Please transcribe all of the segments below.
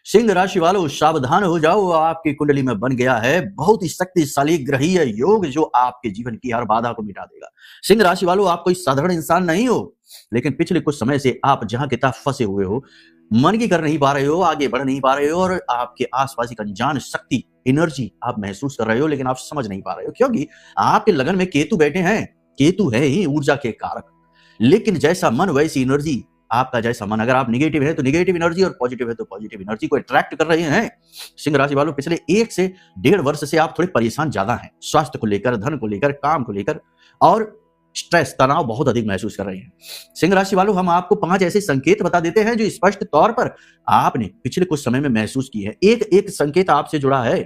सिंह राशि वालों सावधान हो जाओ, आपकी कुंडली में बन गया है बहुत ही शक्तिशाली ग्रहीय योग जो आपके जीवन की हर बाधा को मिटा देगा। सिंह राशि वालों, आप कोई साधारण इंसान नहीं हो, लेकिन पिछले कुछ समय से आप जहां की तहाँ फंसे हुए हो, मन की कर नहीं पा रहे हो, आगे बढ़ नहीं पा रहे हो और आपके आसपास एक अनजान शक्ति एनर्जी आप महसूस कर रहे हो, लेकिन आप समझ नहीं पा रहे हो क्योंकि आपके लगन में केतु बैठे हैं। केतु है ही ऊर्जा के कारक, लेकिन जैसा मन वैसी एनर्जी। आपका जैसा मन, अगर आप निगेटिव है तो निगेटिव एनर्जी और पॉजिटिव है तो पॉजिटिव एनर्जी को अट्रैक्ट कर रहे हैं। सिंह राशि वालों, पिछले 1 से 1.5 वर्ष से आप थोड़े परेशान ज्यादा हैं, स्वास्थ्य को लेकर, धन को लेकर, काम को लेकर और स्ट्रेस तनाव बहुत अधिक महसूस कर रहे हैं। सिंह राशि वालों, हम आपको 5 ऐसे संकेत बता देते हैं जो स्पष्ट तौर पर आपने पिछले कुछ समय में महसूस की है। एक एक संकेत आपसे जुड़ा है।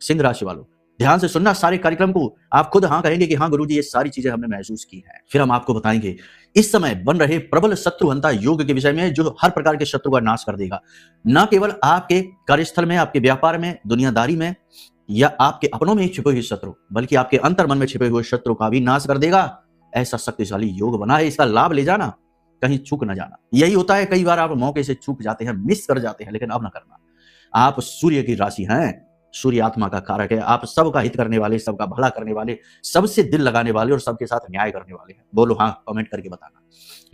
सिंह राशि वालों, ध्यान से सुनना सारे कार्यक्रम को। आप खुद हाँ कहेंगे कि हाँ गुरुजी, ये सारी चीजें हमने महसूस की हैं। फिर हम आपको बताएंगे इस समय बन रहे प्रबल शत्रुहंता योग के विषय में, जो हर प्रकार के शत्रु का नाश कर देगा। न केवल आपके कार्यस्थल में, आपके व्यापार में, दुनियादारी में या आपके अपनों में ही छिपे हुए शत्रु, बल्कि आपके अंतर मन में छिपे हुए शत्रु का भी नाश कर देगा। ऐसा शक्तिशाली योग बना है, इसका लाभ ले जाना, कहीं चूक न जाना। यही होता है, कई बार आप मौके से चूक जाते हैं, मिस कर जाते हैं, लेकिन अब ना करना। आप सूर्य की राशि हैं, सूर्य आत्मा का कारक है। आप सबका हित करने वाले, सबका भला करने वाले, सबसे दिल लगाने वाले और सबके साथ न्याय करने वाले हैं। बोलो हाँ, कमेंट करके बताना।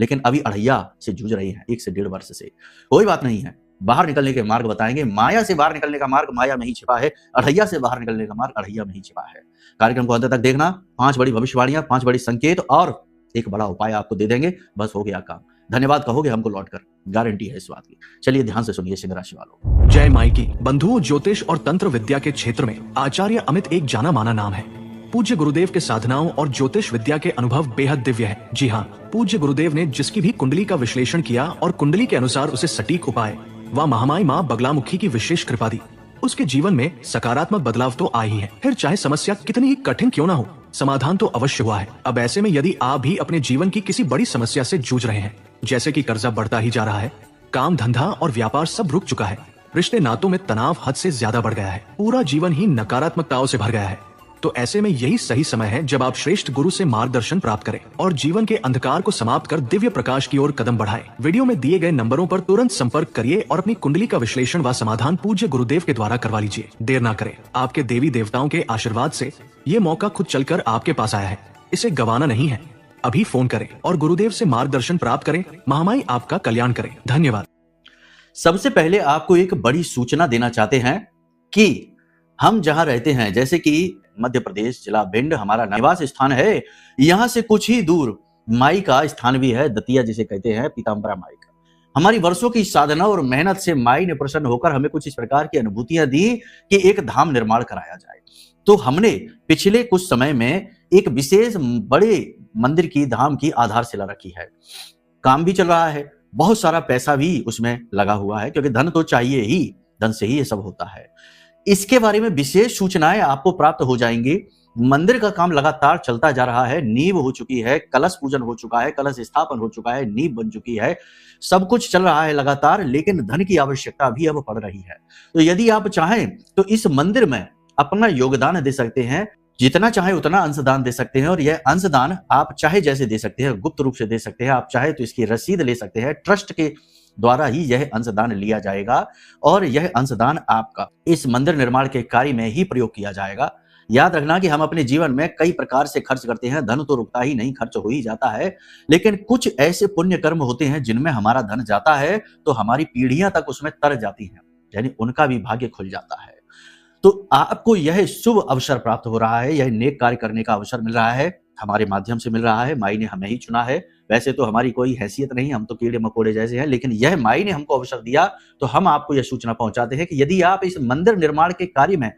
लेकिन अभी अड़ैया से जूझ रही हैं 1 से 1.5 वर्ष से। कोई बात नहीं है, बाहर निकलने के मार्ग बताएंगे। माया से बाहर निकलने का मार्ग माया में ही छिपा है, अड़ैया से बाहर निकलने का मार्ग अड़ैया में ही छिपा है। कार्यक्रम को अंत तक देखना। 5 बड़ी भविष्यवाणियां, 5 बड़ी संकेत और एक बड़ा उपाय आपको दे देंगे, बस हो गया काम। धन्यवाद कहोगे हमको लौटकर, गारंटी है इस बात की। चलिए ध्यान से सुनिए सिंह राशि वालों। जय माई की। बंधुओं, ज्योतिष और तंत्र विद्या के क्षेत्र में आचार्य अमित एक जाना माना नाम है। पूज्य गुरुदेव के साधनाओं और ज्योतिष विद्या के अनुभव बेहद दिव्य है। जी हाँ, पूज्य गुरुदेव ने जिसकी भी कुंडली का विश्लेषण किया और कुंडली के अनुसार उसे सटीक उपाय व महामाई माँ बगलामुखी की विशेष कृपा दी, उसके जीवन में सकारात्मक बदलाव तो आ ही है। फिर चाहे समस्या कितनी ही कठिन क्यों ना हो, समाधान तो अवश्य हुआ है। अब ऐसे में यदि आप भी अपने जीवन की किसी बड़ी समस्या से जूझ रहे हैं, जैसे कि कर्जा बढ़ता ही जा रहा है, काम धंधा और व्यापार सब रुक चुका है, रिश्ते नातों में तनाव हद से ज्यादा बढ़ गया है, पूरा जीवन ही नकारात्मकताओं से भर गया है, तो ऐसे में यही सही समय है जब आप श्रेष्ठ गुरु से मार्गदर्शन प्राप्त करें और जीवन के अंधकार को समाप्त कर दिव्य प्रकाश की ओर कदम बढ़ाएं। वीडियो में दिए गए नंबरों पर तुरंत संपर्क करिए और अपनी कुंडली का विश्लेषण व समाधान पूज्य गुरुदेव के द्वारा करवा लीजिए। देर ना करें, आपके देवी देवताओं के आशीर्वाद से ये मौका खुद चलकर आपके पास आया है, इसे गंवाना नहीं है। अभी फोन करें और गुरुदेव से मार्गदर्शन प्राप्त करें। महामाई आपका कल्याण करें। धन्यवाद। सबसे पहले आपको एक बड़ी सूचना देना चाहते हैं कि हम जहां रहते हैं, जैसे कि मध्य प्रदेश, जिला भिंड हमारा निवास स्थान है, यहां से कुछ ही दूर माई का स्थान भी है, दतिया जिसे कहते हैं, पीताम्बरा माई का। हमारी वर्षों की साधना और मेहनत से माई ने प्रसन्न होकर हमें कुछ इस प्रकार की अनुभूतियां दी कि एक धाम निर्माण कराया जाए। तो हमने पिछले कुछ समय में एक विशेष बड़े मंदिर की, धाम की आधारशिला रखी है। काम भी चल रहा है, बहुत सारा पैसा भी उसमें लगा हुआ है, क्योंकि धन तो चाहिए ही, धन से ही ये सब होता है। इसके बारे में विशेष सूचनाएं आपको प्राप्त हो जाएंगी। मंदिर का काम लगातार चलता जा रहा है, नींव हो चुकी है, कलश पूजन हो चुका है, कलश स्थापन हो चुका है, नींव बन चुकी है, सब कुछ चल रहा है लगातार, लेकिन धन की आवश्यकता भी अब पड़ रही है। तो यदि आप चाहें तो इस मंदिर में अपना योगदान दे सकते हैं, जितना चाहे उतना अंशदान दे सकते हैं। और यह अंशदान आप चाहे जैसे दे सकते हैं, गुप्त रूप से दे सकते हैं, आप चाहे तो इसकी रसीद ले सकते हैं। ट्रस्ट के द्वारा ही यह अंशदान लिया जाएगा और यह अंशदान आपका इस मंदिर निर्माण के कार्य में ही प्रयोग किया जाएगा। याद रखना कि हम अपने जीवन में कई प्रकार से खर्च करते हैं, धन तो रुकता ही नहीं, खर्च हो ही जाता है, लेकिन कुछ ऐसे पुण्य कर्म होते हैं जिनमें हमारा धन जाता है तो हमारी पीढ़ियां तक उसमें तर जाती हैं, यानी उनका भी भाग्य खुल जाता है। तो आपको यह शुभ अवसर प्राप्त हो रहा है, यह नेक कार्य करने का अवसर मिल रहा है, हमारे माध्यम से मिल रहा है। माई ने हमें ही चुना है। वैसे तो हमारी कोई हैसियत नहीं, हम तो कीड़े मकोड़े जैसे हैं, लेकिन यह माई ने हमको अवसर दिया, तो हम आपको यह सूचना पहुंचाते हैं कि यदि आप इस मंदिर निर्माण के कार्य में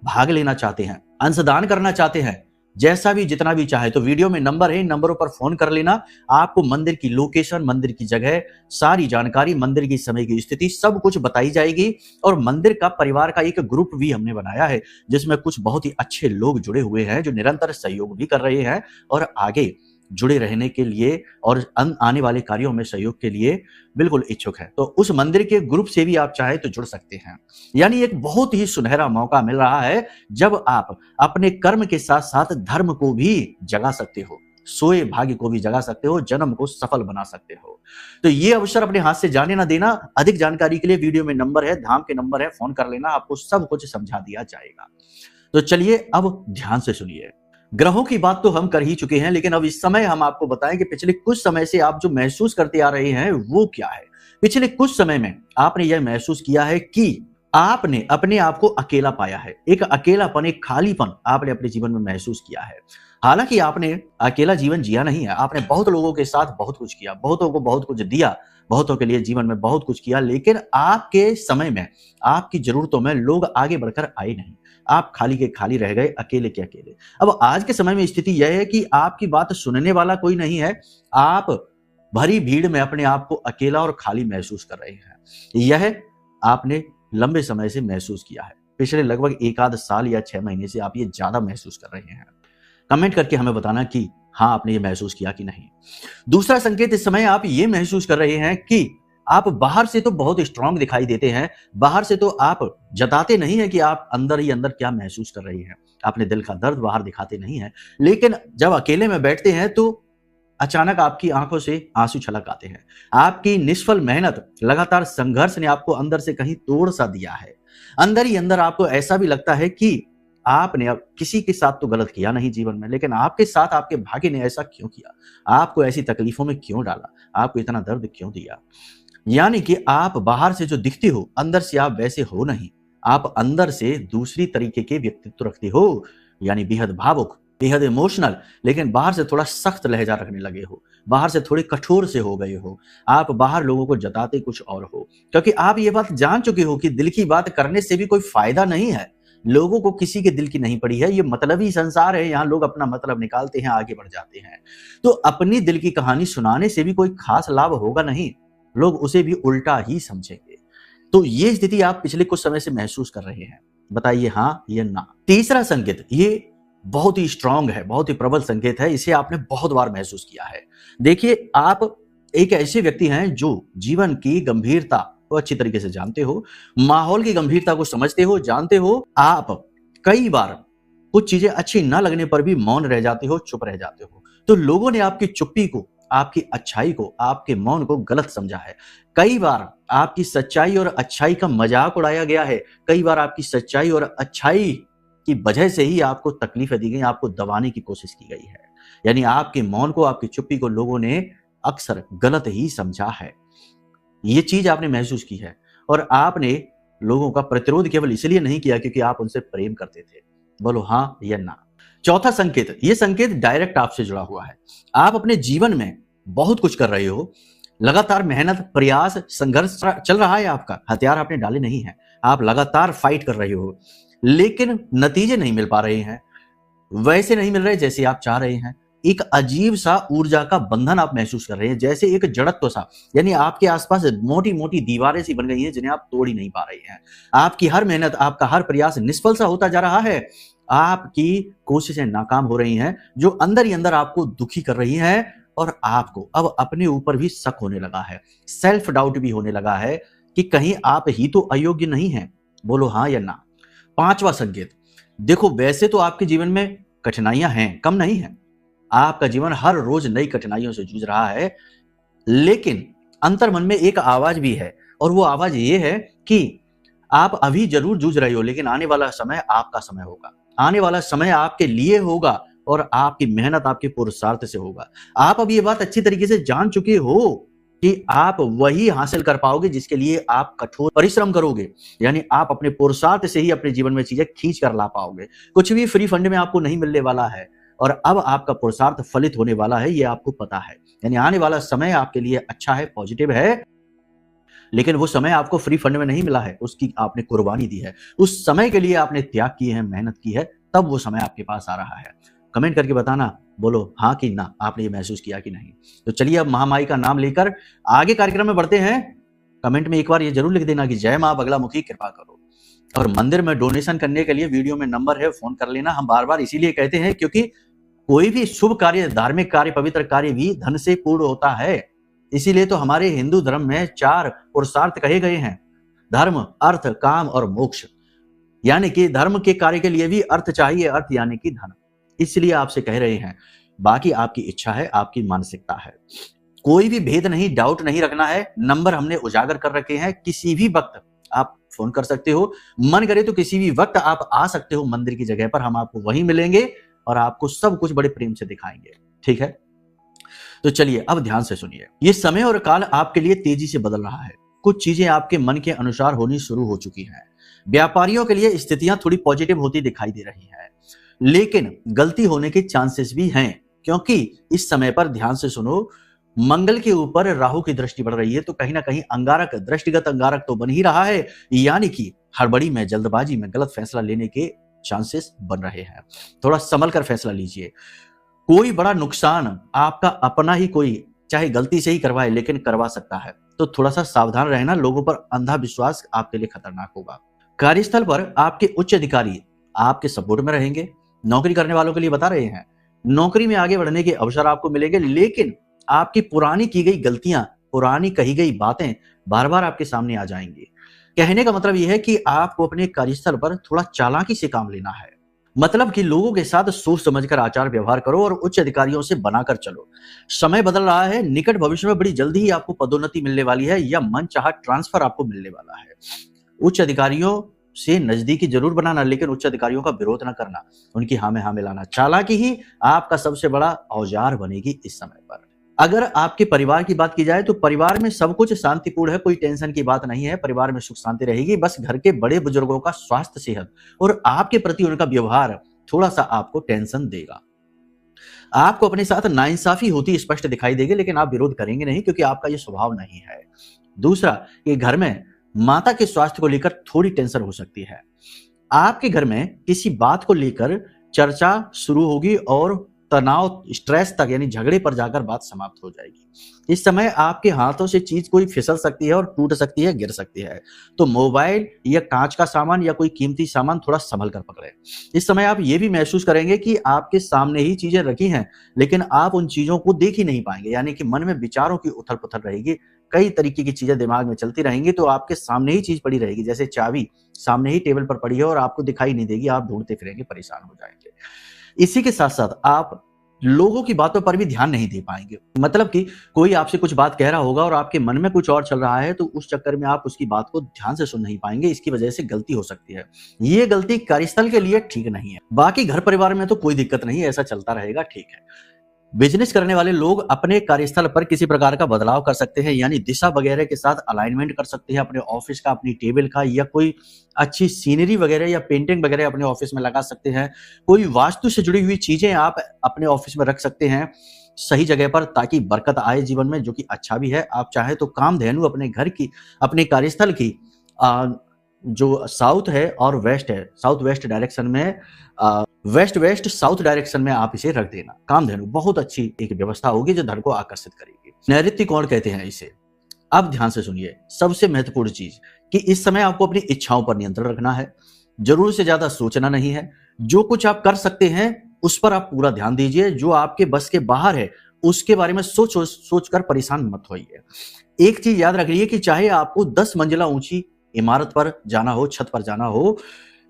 भाग लेना चाहते हैं, अंशदान करना चाहते हैं, जैसा भी जितना भी चाहे, तो वीडियो में नंबर है, इन नंबरों पर फोन कर लेना। आपको मंदिर की लोकेशन, मंदिर की जगह, सारी जानकारी, मंदिर की समय की स्थिति सब कुछ बताई जाएगी। और मंदिर का परिवार का एक ग्रुप भी हमने बनाया है, जिसमें कुछ बहुत ही अच्छे लोग जुड़े हुए हैं, जो निरंतर सहयोग भी कर रहे हैं और आगे जुड़े रहने के लिए और आने वाले कार्यों में सहयोग के लिए बिल्कुल इच्छुक है। तो उस मंदिर के ग्रुप से भी आप चाहे तो जुड़ सकते हैं। यानी एक बहुत ही सुनहरा मौका मिल रहा है, जब आप अपने कर्म के साथ साथ धर्म को भी जगा सकते हो। सोए भाग्य को भी जगा सकते हो, जन्म को सफल बना सकते हो। तो ये अवसर अपने हाथ से जाने ना देना। अधिक जानकारी के लिए वीडियो में नंबर है, धाम के नंबर है, फोन कर लेना, आपको सब कुछ समझा दिया जाएगा। तो चलिए अब ध्यान से सुनिए। ग्रहों की बात तो हम कर ही चुके हैं, लेकिन अब इस समय हम आपको बताएं कि पिछले कुछ समय से आप जो महसूस करते आ रहे हैं वो क्या है। पिछले कुछ समय में आपने यह महसूस किया है कि आपने अपने आप को अकेला पाया है। एक अकेलापन, एक खालीपन आपने अपने जीवन में महसूस किया है। हालांकि आपने अकेला जीवन जिया नहीं है, आपने बहुत लोगों के साथ बहुत कुछ किया, बहुतों को बहुत कुछ दिया, बहुतों के लिए जीवन में बहुत कुछ किया, लेकिन आपके समय में, आपकी जरूरतों में लोग आगे बढ़कर आए नहीं। आप खाली के खाली रह गए, अकेले के अकेले। अब आज के समय में स्थिति यह है कि आपकी बात सुनने वाला कोई नहीं है। आप भरी भीड़ में अपने आप को अकेला और खाली महसूस कर रहे हैं। यह आपने लंबे समय से महसूस किया है। पिछले लगभग एक आध साल या 6 महीने से आप ये ज्यादा महसूस कर रहे हैं। कमेंट करके हमें बताना कि हाँ, आपने ये महसूस किया कि नहीं। दूसरा संकेत, इस समय आप ये महसूस कर रहे हैं कि आप बाहर से तो बहुत स्ट्रांग दिखाई देते हैं, बाहर से तो आप जताते नहीं है कि आप अंदर ही अंदर क्या महसूस कर रहे हैं, अपने दिल का दर्द बाहर दिखाते नहीं है, लेकिन जब अकेले में बैठते हैं तो अचानक आपकी आंखों से आंसू छलक आते हैं। आपकी निष्फल मेहनत, लगातार संघर्ष ने आपको अंदर से कहीं तोड़ सा दिया है। अंदर ही अंदर आपको ऐसा भी लगता है कि आपने अब किसी के साथ तो गलत किया नहीं जीवन में, लेकिन आपके साथ आपके भाग्य ने ऐसा क्यों किया, आपको ऐसी तकलीफों में क्यों डाला, आपको इतना दर्द क्यों दिया। यानी कि आप बाहर से जो दिखते हो, अंदर से आप वैसे हो नहीं। आप अंदर से दूसरी तरीके के व्यक्तित्व रखते हो, यानी बेहद भावुक, बेहद इमोशनल, लेकिन बाहर से थोड़ा सख्त लहजा रखने लगे हो, बाहर से थोड़े कठोर से हो गए हो। आप बाहर लोगों को जताते कुछ और हो, क्योंकि आप ये बात जान चुके हो कि दिल की बात करने से भी कोई फायदा नहीं है। लोगों को किसी के दिल की नहीं पड़ी है। ये मतलबी संसार है, यहाँ लोग अपना मतलब निकालते हैं, आगे बढ़ जाते हैं। तो अपनी दिल की कहानी सुनाने से भी कोई खास लाभ होगा नहीं, लोग उसे भी उल्टा ही समझेंगे। तो ये स्थिति आप पिछले कुछ समय से महसूस कर रहे हैं। बताइए हाँ या ना। तीसरा संकेत, ये बहुत ही स्ट्रांग है, बहुत ही प्रबल संकेत है, इसे आपने बहुत बार महसूस किया है। देखिए, आप एक ऐसे व्यक्ति हैं जो जीवन की गंभीरता को अच्छी तरीके से जानते हो, माहौल की गंभीरता को समझते हो, जानते हो। आप कई बार कुछ चीजें अच्छी ना लगने पर भी मौन रह जाते हो, चुप रह जाते हो। तो लोगों ने आपकी चुप्पी को, आपकी अच्छाई को, आपके मौन को गलत समझा है। कई बार आपकी सच्चाई और अच्छाई का मजाक उड़ाया गया है। कई बार आपकी सच्चाई और अच्छाई की वजह से ही आपको तकलीफें दी गई, आपको दबाने की कोशिश की गई है। यानी आपके मौन को, आपकी चुप्पी को लोगों ने अक्सर गलत ही समझा है। ये चीज आपने महसूस की है और आपने लोगों का प्रतिरोध केवल इसलिए नहीं किया क्योंकि आप उनसे प्रेम करते थे। बोलो हाँ या ना। चौथा संकेत, ये संकेत डायरेक्ट आपसे जुड़ा हुआ है। आप अपने जीवन में बहुत कुछ कर रहे हो, लगातार मेहनत, प्रयास, संघर्ष चल रहा है आपका, हथियार आपने डाले नहीं है, आप लगातार फाइट कर रहे हो, लेकिन नतीजे नहीं मिल पा रहे हैं, वैसे नहीं मिल रहे जैसे आप चाह रहे हैं। एक अजीब सा ऊर्जा का बंधन आप महसूस कर रहे हैं, जैसे एक जड़त्व सा, यानी आपके आसपास मोटी मोटी दीवारें सी बन गई हैं जिन्हें आप तोड़ ही नहीं पा रहे हैं। आपकी हर मेहनत, आपका हर प्रयास निष्फल सा होता जा रहा है। आपकी कोशिशें नाकाम हो रही हैं, जो अंदर ही अंदर आपको दुखी कर रही हैं और आपको अब अपने ऊपर भी शक होने लगा है, सेल्फ डाउट भी होने लगा है कि कहीं आप ही तो अयोग्य नहीं हैं। बोलो हाँ या ना। पांचवा संकेत, देखो वैसे तो आपके जीवन में कठिनाइयां हैं, कम नहीं है, आपका जीवन हर रोज नई कठिनाइयों से जूझ रहा है, लेकिन अंतर्मन में एक आवाज भी है और वो आवाज ये है कि आप अभी जरूर जूझ रहे हो, लेकिन आने वाला समय आपका समय होगा, आने वाला समय आपके लिए होगा और आपकी मेहनत आपके पुरुषार्थ से होगा। आप अब ये बात अच्छी तरीके से जान चुके हो कि आप वही हासिल कर पाओगे जिसके लिए आप कठोर परिश्रम करोगे, यानी आप अपने पुरुषार्थ से ही अपने जीवन में चीजें खींच कर ला पाओगे। कुछ भी फ्री फंड में आपको नहीं मिलने वाला है और अब आपका पुरुषार्थ फलित होने वाला है, ये आपको पता है। यानी आने वाला समय आपके लिए अच्छा है, पॉजिटिव है, लेकिन वो समय आपको फ्री फंड में नहीं मिला है, उसकी आपने कुर्बानी दी है, उस समय के लिए आपने त्याग किए हैं, मेहनत की है, तब वो समय आपके पास आ रहा है। कमेंट करके बताना, बोलो हाँ कि ना, आपने ये महसूस किया कि नहीं। तो चलिए अब महामाई का नाम लेकर आगे कार्यक्रम में बढ़ते हैं। कमेंट में एक बार ये जरूर लिख देना कि जय मां बगलामुखी कृपा करो। और मंदिर में डोनेशन करने के लिए वीडियो में नंबर है, फोन कर लेना। हम बार बार इसीलिए कहते हैं क्योंकि कोई भी शुभ कार्य, धार्मिक कार्य, पवित्र कार्य भी धन से पूर्ण होता है। इसीलिए तो हमारे हिंदू धर्म में 4 पुरुषार्थ कहे गए हैं, धर्म, अर्थ, काम और मोक्ष। यानी कि धर्म के कार्य के लिए भी अर्थ चाहिए, अर्थ यानी कि धन। इसलिए आपसे कह रहे हैं बाकी आपकी इच्छा है, आपकी मानसिकता है। कोई भी भेद नहीं, डाउट नहीं रखना है। नंबर हमने उजागर कर रखे हैं, किसी भी वक्त आप फोन कर सकते हो, मन करे तो किसी भी वक्त आप आ सकते हो मंदिर की जगह पर, हम आपको वहीं मिलेंगे और आपको सब कुछ बड़े प्रेम से दिखाएंगे। ठीक है, तो चलिए अब ध्यान से सुनिए। ये समय और काल आपके लिए तेजी से बदल रहा है। कुछ चीजें आपके मन के अनुसार होनी शुरू हो चुकी हैं। व्यापारियों के लिए स्थितियां थोड़ी पॉजिटिव होती दिखाई दे रही हैं, लेकिन गलती होने के चांसेस भी हैं, क्योंकि इस समय पर ध्यान से सुनो, मंगल के ऊपर राहु की दृष्टि पड़ रही है, तो कहीं ना कहीं अंगारक, दृष्टिगत अंगारक तो बन ही रहा है, यानी कि हड़बड़ी में, जल्दबाजी में गलत फैसला लेने के चांसेस बन रहे हैं। थोड़ा संभल कर फैसला लीजिए। कोई बड़ा नुकसान आपका अपना ही कोई चाहे गलती से ही करवाए, लेकिन करवा सकता है, तो थोड़ा सा सावधान रहना। लोगों पर अंधा विश्वास आपके लिए खतरनाक होगा। कार्यस्थल पर आपके उच्च अधिकारी आपके सपोर्ट में रहेंगे। नौकरी करने वालों के लिए बता रहे हैं, नौकरी में आगे बढ़ने के अवसर आपको मिलेंगे, लेकिन आपकी पुरानी की गई गलतियां, पुरानी कही गई बातें बार बार आपके सामने आ जाएंगी। कहने का मतलब यह है कि आपको अपने कार्यस्थल पर थोड़ा चालाकी से काम लेना है। मतलब कि लोगों के साथ सोच समझकर आचार व्यवहार करो और उच्च अधिकारियों से बनाकर चलो। समय बदल रहा है, निकट भविष्य में बड़ी जल्दी ही आपको पदोन्नति मिलने वाली है या मनचाहा ट्रांसफर आपको मिलने वाला है। उच्च अधिकारियों से नजदीकी जरूर बनाना, लेकिन उच्च अधिकारियों का विरोध न करना, उनकी हाँ में हाँ मिलाना। चालाकी ही आपका सबसे बड़ा औजार बनेगी इस समय पर। अगर आपके परिवार की बात की जाए तो परिवार में सब कुछ शांतिपूर्ण है, कोई टेंशन की बात नहीं है, परिवार में सुख शांति रहेगी। बस घर के बड़े बुजुर्गों का स्वास्थ्य, सेहत और आपके प्रति उनका व्यवहार थोड़ा सा आपको टेंशन देगा। आपको अपने साथ नाइंसाफी होती स्पष्ट दिखाई देगी, लेकिन आप विरोध करेंगे नहीं, क्योंकि आपका ये स्वभाव नहीं है। दूसरा, ये घर में माता के स्वास्थ्य को लेकर थोड़ी टेंशन हो सकती है। आपके घर में किसी बात को लेकर चर्चा शुरू होगी और तनाव, स्ट्रेस तक यानी झगड़े पर जाकर बात समाप्त हो जाएगी। इस समय आपके हाथों से चीज कोई फिसल सकती है और टूट सकती है, गिर सकती है। तो मोबाइल या कांच का सामान या कोई कीमती सामान थोड़ा संभल कर पकड़े। इस समय आप ये भी महसूस करेंगे कि आपके सामने ही चीजें रखी हैं, लेकिन आप उन चीजों को देख ही नहीं पाएंगे, यानी कि मन में विचारों की उथल पुथल रहेगी। कई तरीके की चीजें दिमाग में चलती रहेंगी, तो आपके सामने ही चीज पड़ी रहेगी, जैसे चाबी सामने ही टेबल पर पड़ी है और आपको दिखाई नहीं देगी, आप ढूंढते फिरेंगे, परेशान हो जाएंगे। इसी के साथ साथ आप लोगों की बातों पर भी ध्यान नहीं दे पाएंगे। मतलब कि कोई आपसे कुछ बात कह रहा होगा और आपके मन में कुछ और चल रहा है, तो उस चक्कर में आप उसकी बात को ध्यान से सुन नहीं पाएंगे। इसकी वजह से गलती हो सकती है। ये गलती कार्यस्थल के लिए ठीक नहीं है। बाकी घर परिवार में तो कोई दिक्कत नहीं है, ऐसा चलता रहेगा, ठीक है। बिजनेस करने वाले लोग अपने कार्यस्थल पर किसी प्रकार का बदलाव कर सकते हैं, यानी दिशा वगैरह के साथ अलाइनमेंट कर सकते हैं अपने ऑफिस का, अपनी टेबल का, या कोई अच्छी सीनरी वगैरह या पेंटिंग वगैरह अपने ऑफिस में लगा सकते हैं। कोई वास्तु से जुड़ी हुई चीजें आप अपने ऑफिस में रख सकते हैं सही जगह पर, ताकि बरकत आए जीवन में, जो कि अच्छा भी है। आप चाहे तो कामधेनु अपने घर की, अपने कार्यस्थल की जो साउथ है और वेस्ट है, साउथ वेस्ट डायरेक्शन में, वेस्ट वेस्ट साउथ डायरेक्शन में आप इसे रख देना। कामधेनु बहुत अच्छी एक व्यवस्था होगी जो धन को आकर्षित करेगी। नैऋत्य कोण कहते हैं इसे। अब ध्यान से सुनिए, सबसे महत्वपूर्ण चीज कि इस समय आपको अपनी इच्छाओं पर नियंत्रण रखना है। जरूर से ज्यादा सोचना नहीं है। जो कुछ आप कर सकते हैं उस पर आप पूरा ध्यान दीजिए। जो आपके बस के बाहर है उसके बारे में सोच कर परेशान मत होइए। एक चीज याद रखिए कि चाहे आपको 10 मंजिला ऊंची इमारत पर जाना हो, छत पर जाना हो,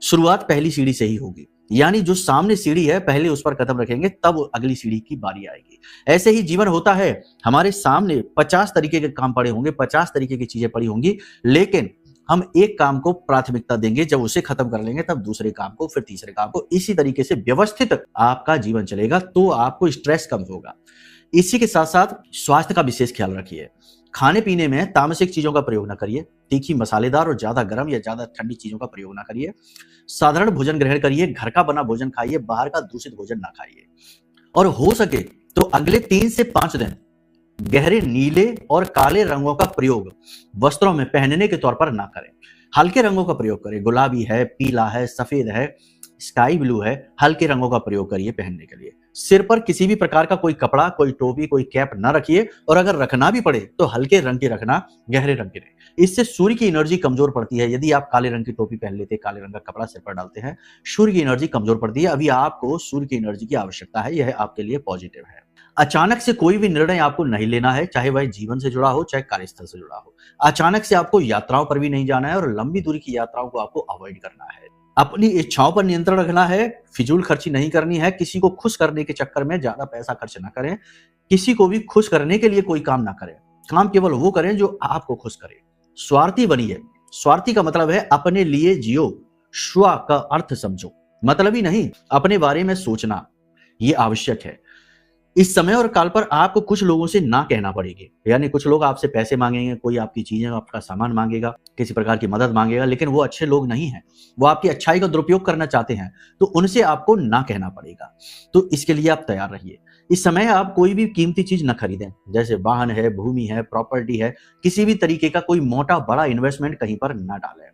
शुरुआत पहली सीढ़ी से ही होगी। यानी जो सामने सीढ़ी है पहले उस पर कदम रखेंगे, तब अगली सीढ़ी की बारी आएगी। ऐसे ही जीवन होता है। हमारे सामने 50 तरीके के काम पड़े होंगे, 50 तरीके की चीजें पड़ी होंगी, लेकिन हम एक काम को प्राथमिकता देंगे। जब उसे खत्म कर लेंगे तब दूसरे काम को, फिर तीसरे काम को। इसी तरीके से व्यवस्थित आपका जीवन चलेगा, तो आपको स्ट्रेस कम होगा। इसी के साथ साथ स्वास्थ्य का विशेष ख्याल रखिए। खाने पीने में तामसिक चीजों का प्रयोग न करिए। तीखी, मसालेदार और ज्यादा गर्म या ज्यादा ठंडी चीजों का प्रयोग न करिए। साधारण भोजन ग्रहण करिए। घर का बना भोजन खाइए, बाहर का दूषित भोजन ना खाइए। और हो सके तो अगले 3 से 5 दिन गहरे नीले और काले रंगों का प्रयोग वस्त्रों में पहनने के तौर पर ना करें। हल्के रंगों का प्रयोग करें। गुलाबी है, पीला है, सफेद है, स्काई ब्लू है, हल्के रंगों का प्रयोग करिए पहनने के लिए। सिर पर किसी भी प्रकार का कोई कपड़ा, कोई टोपी, कोई कैप ना रखिए, और अगर रखना भी पड़े तो हल्के रंग की रखना, गहरे रंग की नहीं। इससे सूर्य की एनर्जी कमजोर पड़ती है। यदि आप काले रंग की टोपी पहन लेते, काले रंग का कपड़ा सिर पर डालते हैं, सूर्य की एनर्जी कमजोर पड़ती है। अभी आपको सूर्य की एनर्जी की आवश्यकता है, यह आपके लिए पॉजिटिव है। अचानक से कोई भी निर्णय आपको नहीं लेना है, चाहे वह जीवन से जुड़ा हो, चाहे कार्यस्थल से जुड़ा हो। अचानक से आपको यात्राओं पर भी नहीं जाना है और लंबी दूरी की यात्राओं को आपको अवॉइड करना है। अपनी इच्छाओं पर नियंत्रण रखना है, फिजूल खर्ची नहीं करनी है, किसी को खुश करने के चक्कर में ज्यादा पैसा खर्च ना करें, किसी को भी खुश करने के लिए कोई काम ना करें, काम केवल वो करें जो आपको खुश करे। स्वार्थी बनिए, स्वार्थी का मतलब है अपने लिए जियो, स्व का अर्थ समझो, मतलब ही नहीं अपने बारे में सोचना, ये आवश्यक है। इस समय और काल पर आपको कुछ लोगों से ना कहना पड़ेगी, यानी कुछ लोग आपसे पैसे मांगेंगे, कोई आपकी चीजें आपका सामान मांगेगा, किसी प्रकार की मदद मांगेगा, लेकिन वो अच्छे लोग नहीं हैं, वो आपकी अच्छाई का दुरुपयोग करना चाहते हैं, तो उनसे आपको ना कहना पड़ेगा। तो इसके लिए आप तैयार रहिए। इस समय आप कोई भी कीमती चीज न खरीदें, जैसे वाहन है, भूमि है, प्रॉपर्टी है, किसी भी तरीके का कोई मोटा बड़ा इन्वेस्टमेंट कहीं पर ना डालें।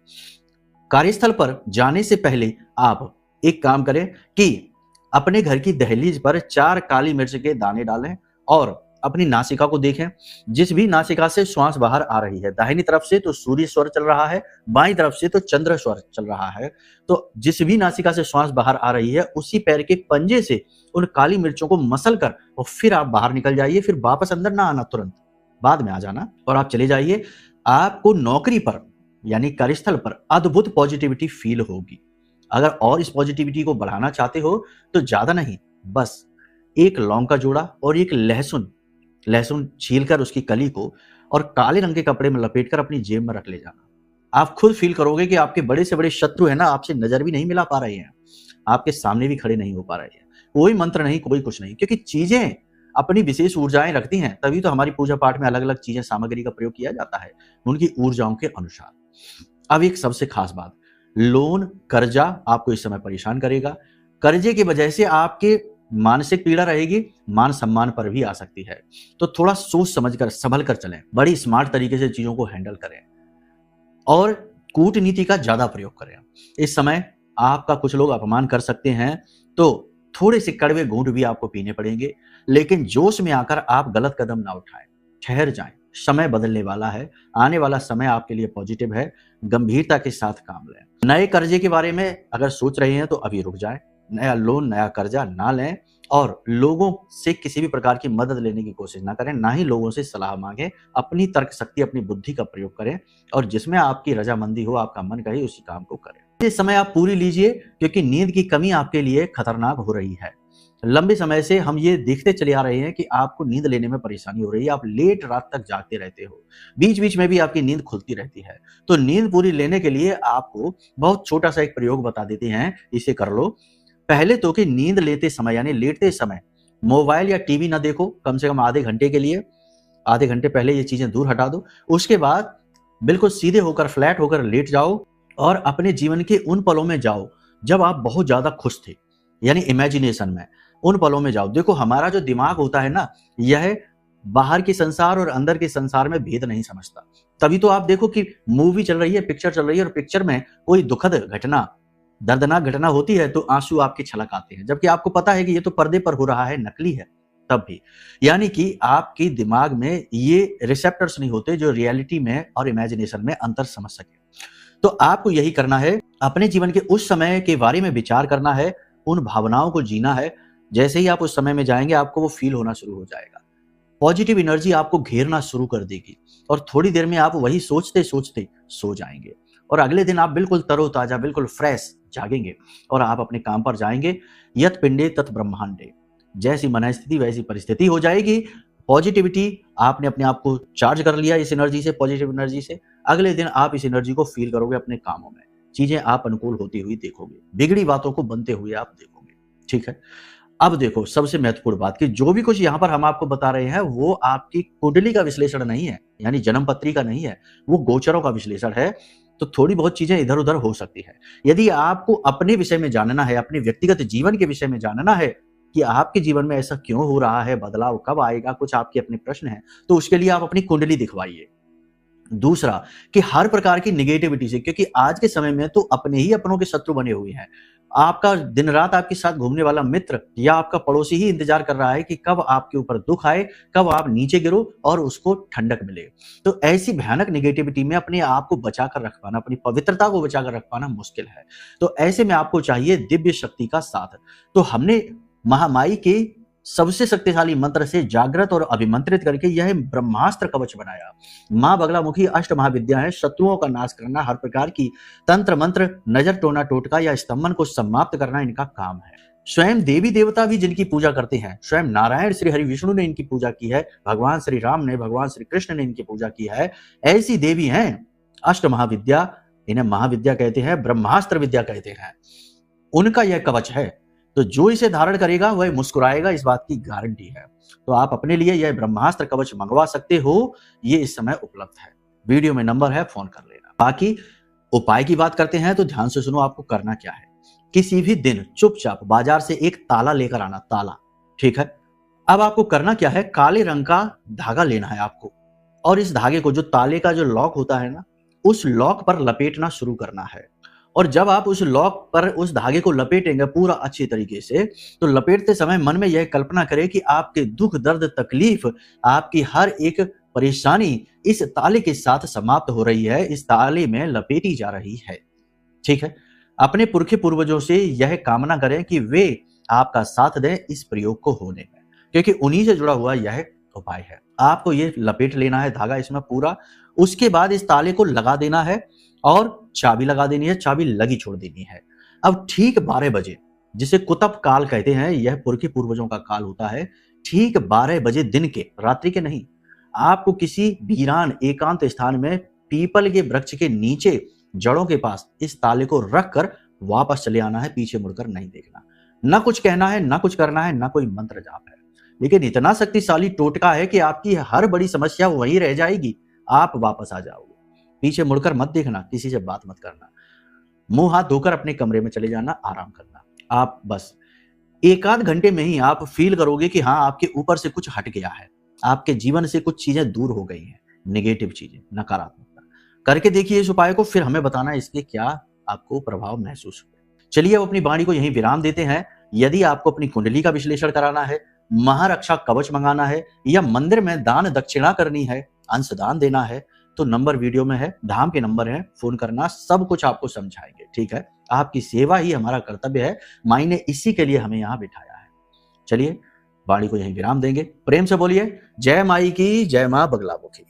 कार्यस्थल पर जाने से पहले आप एक काम करें कि अपने घर की दहलीज पर 4 काली मिर्च के दाने डालें और अपनी नासिका को देखें। जिस भी नासिका से श्वास बाहर आ रही है, दाहिनी तरफ से तो सूर्य स्वर चल रहा है, बाईं तरफ से तो चंद्र स्वर चल रहा है, तो जिस भी नासिका से श्वास बाहर आ रही है उसी पैर के पंजे से उन काली मिर्चों को मसल कर और फिर आप बाहर निकल जाइए। फिर वापस अंदर ना आना, तुरंत बाद में आ जाना और आप चले जाइए। आपको नौकरी पर यानी कार्यस्थल पर अद्भुत पॉजिटिविटी फील होगी। अगर और इस पॉजिटिविटी को बढ़ाना चाहते हो तो ज्यादा नहीं, बस एक लौंग का जोड़ा और एक लहसुन छीलकर उसकी कली को और काले रंग के कपड़े में लपेटकर अपनी जेब में रख ले जाना। आप खुद फील करोगे कि आपके बड़े से बड़े शत्रु है ना, आपसे नजर भी नहीं मिला पा रहे हैं, आपके सामने भी खड़े नहीं हो पा रहे हैं। कोई मंत्र नहीं, कोई कुछ नहीं, क्योंकि चीजें अपनी विशेष ऊर्जाएं रखती हैं, तभी तो हमारी पूजा पाठ में अलग अलग चीजें सामग्री का प्रयोग किया जाता है उनकी ऊर्जाओं के अनुसार। अब एक सबसे खास बात, लोन कर्जा आपको इस समय परेशान करेगा। कर्जे की वजह से आपके मानसिक पीड़ा रहेगी, मान सम्मान पर भी आ सकती है, तो थोड़ा सोच समझकर संभल कर चलें, बड़ी स्मार्ट तरीके से चीजों को हैंडल करें और कूटनीति का ज्यादा प्रयोग करें। इस समय आपका कुछ लोग अपमान कर सकते हैं, तो थोड़े से कड़वे घूंट भी आपको पीने पड़ेंगे, लेकिन जोश में आकर आप गलत कदम ना उठाएं, ठहर जाएं। समय बदलने वाला है, आने वाला समय आपके लिए पॉजिटिव है, गंभीरता के साथ काम लें। नए कर्जे के बारे में अगर सोच रहे हैं तो अभी रुक जाएं, नया लोन नया कर्जा ना लें और लोगों से किसी भी प्रकार की मदद लेने की कोशिश ना करें, ना ही लोगों से सलाह मांगें। अपनी तर्क शक्ति, अपनी बुद्धि का प्रयोग करें और जिसमें आपकी रजामंदी हो, आपका मन कहे, उसी काम को करें। ये समय आप पूरी लीजिए, क्योंकि नींद की कमी आपके लिए खतरनाक हो रही है। लंबे समय से हम ये देखते चले आ रहे हैं कि आपको नींद लेने में परेशानी हो रही है, आप लेट रात तक जागते रहते हो, बीच बीच में भी आपकी नींद खुलती रहती है। तो नींद पूरी लेने के लिए आपको बहुत छोटा सा एक प्रयोग बता देते हैं, इसे कर लो। पहले तो कि नींद लेते समय यानी लेटते समय मोबाइल या टीवी ना देखो, कम से कम आधे घंटे के लिए, आधे घंटे पहले ये चीजें दूर हटा दो। उसके बाद बिल्कुल सीधे होकर, फ्लैट होकर लेट जाओ और अपने जीवन के उन पलों में जाओ जब आप बहुत ज्यादा खुश थे, यानी इमेजिनेशन में उन पलों में जाओ। देखो, हमारा जो दिमाग होता है ना, यह बाहर के संसार और अंदर के संसार में भेद नहीं समझता। तभी तो आप देखो कि मूवी चल रही है, पिक्चर चल रही है और पिक्चर में कोई दुखद घटना, दर्दनाक घटना होती है तो आंसू आपके छलक आते हैं, जबकि आपको पता है कि ये तो पर्दे पर हो रहा है, नकली है तब भी। यानी कि आपके दिमाग में ये रिसेप्टर्स नहीं होते जो रियलिटी में और इमेजिनेशन में अंतर समझ सके। तो आपको यही करना है, अपने जीवन के उस समय के बारे में विचार करना है, उन भावनाओं को जीना है। जैसे ही आप उस समय में जाएंगे आपको वो फील होना शुरू हो जाएगा, पॉजिटिव एनर्जी आपको घेरना शुरू कर देगी और थोड़ी देर में आप वही सोचते सोचते सो जाएंगे और अगले दिन आप बिल्कुल तरोताजा, बिल्कुल फ्रेश जागेंगे और आप अपने काम पर जाएंगे। यत पिंडे तत् ब्रह्मांडे, जैसी मनस्थिति वैसी परिस्थिति हो जाएगी। पॉजिटिविटी, आपने अपने आप को चार्ज कर लिया इस एनर्जी से, पॉजिटिव एनर्जी से, अगले दिन आप इस एनर्जी को फील करोगे अपने कामों में, चीजें आप अनुकूल होती हुई देखोगे, बिगड़ी बातों को बनते हुए आप देखोगे। ठीक है, अब देखो सबसे महत्वपूर्ण बात कि जो भी कुछ यहाँ पर हम आपको बता रहे हैं वो आपकी कुंडली का विश्लेषण नहीं है, यानी जन्म पत्री का नहीं है, वो गोचरों का विश्लेषण है। तो थोड़ी बहुत चीजें इधर उधर हो सकती है। यदि आपको अपने विषय में जानना है, अपने व्यक्तिगत जीवन के विषय में जानना है कि आपके जीवन में ऐसा क्यों हो रहा है, बदलाव कब आएगा, कुछ आपके अपने प्रश्न हैं, तो उसके लिए आप अपनी कुंडली दिखवाइए। दूसरा कि हर प्रकार की निगेटिविटी से, क्योंकि आज के समय में तो अपने ही अपनों के शत्रु बने हुए हैं। आपका दिन रात आपके साथ घूमने वाला मित्र या आपका पड़ोसी ही इंतजार कर रहा है कि कब आपके ऊपर दुख आए, कब आप नीचे गिरो और उसको ठंडक मिले। तो ऐसी भयानक निगेटिविटी में अपने आप को बचाकर रख पाना, अपनी पवित्रता को बचाकर रख पाना मुश्किल है। तो ऐसे में आपको चाहिए दिव्य शक्ति का साथ। तो हमने महामाई के सबसे शक्तिशाली मंत्र से जागृत और अभिमंत्रित करके यह ब्रह्मास्त्र कवच बनाया। मां बगलामुखी अष्ट महाविद्या है, शत्रुओं का नाश करना, हर प्रकार की तंत्र मंत्र, नजर, टोना टोटका या स्तंभन को समाप्त करना इनका काम है। स्वयं देवी देवता भी जिनकी पूजा करते हैं, स्वयं नारायण श्री हरि विष्णु ने इनकी पूजा की है, भगवान श्री राम ने, भगवान श्री कृष्ण ने इनकी पूजा की है। ऐसी देवी हैं अष्ट महाविद्या, इन्हें महाविद्या कहते हैं, ब्रह्मास्त्र विद्या कहते हैं। उनका यह कवच है, तो जो इसे धारण करेगा वह मुस्कुराएगा, इस बात की गारंटी है। तो आप अपने लिए यह ब्रह्मास्त्र कवच मंगवा सकते हो, ये इस समय उपलब्ध है। वीडियो में नंबर है, फोन कर लेना। बाकी उपाय की बात करते हैं तो ध्यान से सुनो, आपको करना क्या है। किसी भी दिन चुपचाप बाजार से एक ताला लेकर आना, ताला, ठीक है। अब आपको करना क्या है, काले रंग का धागा लेना है आपको, और इस धागे को, जो ताले का जो लॉक होता है ना, उस लॉक पर लपेटना शुरू करना है। और जब आप उस लॉक पर उस धागे को लपेटेंगे पूरा अच्छी तरीके से, तो लपेटते समय मन में यह कल्पना करें कि आपके दुख, दर्द, तकलीफ, आपकी हर एक परेशानी इस ताले के साथ समाप्त हो रही है, इस ताले में लपेटी जा रही है, ठीक है। अपने पुरखे पूर्वजों से यह कामना करें कि वे आपका साथ दें इस प्रयोग को होने में, क्योंकि उन्हीं से जुड़ा हुआ यह उपाय है। आपको ये लपेट लेना है धागा इसमें पूरा, उसके बाद इस ताले को लगा देना है और चाबी लगा देनी है, चाबी लगी छोड़ देनी है। अब ठीक 12 बजे, जिसे कुतब काल कहते हैं, यह पुरखे पूर्वजों का काल होता है, ठीक 12 बजे दिन के, रात्रि के नहीं, आपको किसी वीरान एकांत स्थान में पीपल के वृक्ष के नीचे जड़ों के पास इस ताले को रखकर वापस चले आना है, पीछे मुड़कर नहीं देखना। ना कुछ कहना है, ना कुछ करना है, ना कोई मंत्र जाप है, लेकिन इतना शक्तिशाली टोटका है कि आपकी हर बड़ी समस्या वहीं रह जाएगी, आप वापस आ जाओगे। पीछे मुड़कर मत देखना, किसी से बात मत करना, मुंह हाथ धोकर अपने कमरे में चले जाना, आराम करना। आप बस 1 आध घंटे में ही आप फील करोगे कि हाँ, आपके ऊपर से कुछ हट गया है, आपके जीवन से कुछ चीजें दूर हो गई हैं, नेगेटिव चीजें, नकारात्मकता। करके देखिए इस उपाय को, फिर हमें बताना इसके क्या आपको प्रभाव महसूस हुए। चलिए अब अपनी वाणी को यहीं विराम देते हैं। यदि आपको अपनी कुंडली का विश्लेषण कराना है, महारक्षा कवच मंगाना है, या मंदिर में दान दक्षिणा करनी है, अंशदान देना है, तो नंबर वीडियो में है, धाम के नंबर है, फोन करना, सब कुछ आपको समझाएंगे, ठीक है। आपकी सेवा ही हमारा कर्तव्य है, माई ने इसी के लिए हमें यहाँ बिठाया है। चलिए वाणी को यहीं विराम देंगे। प्रेम से बोलिए जय माई की, जय मां बगलामुखी।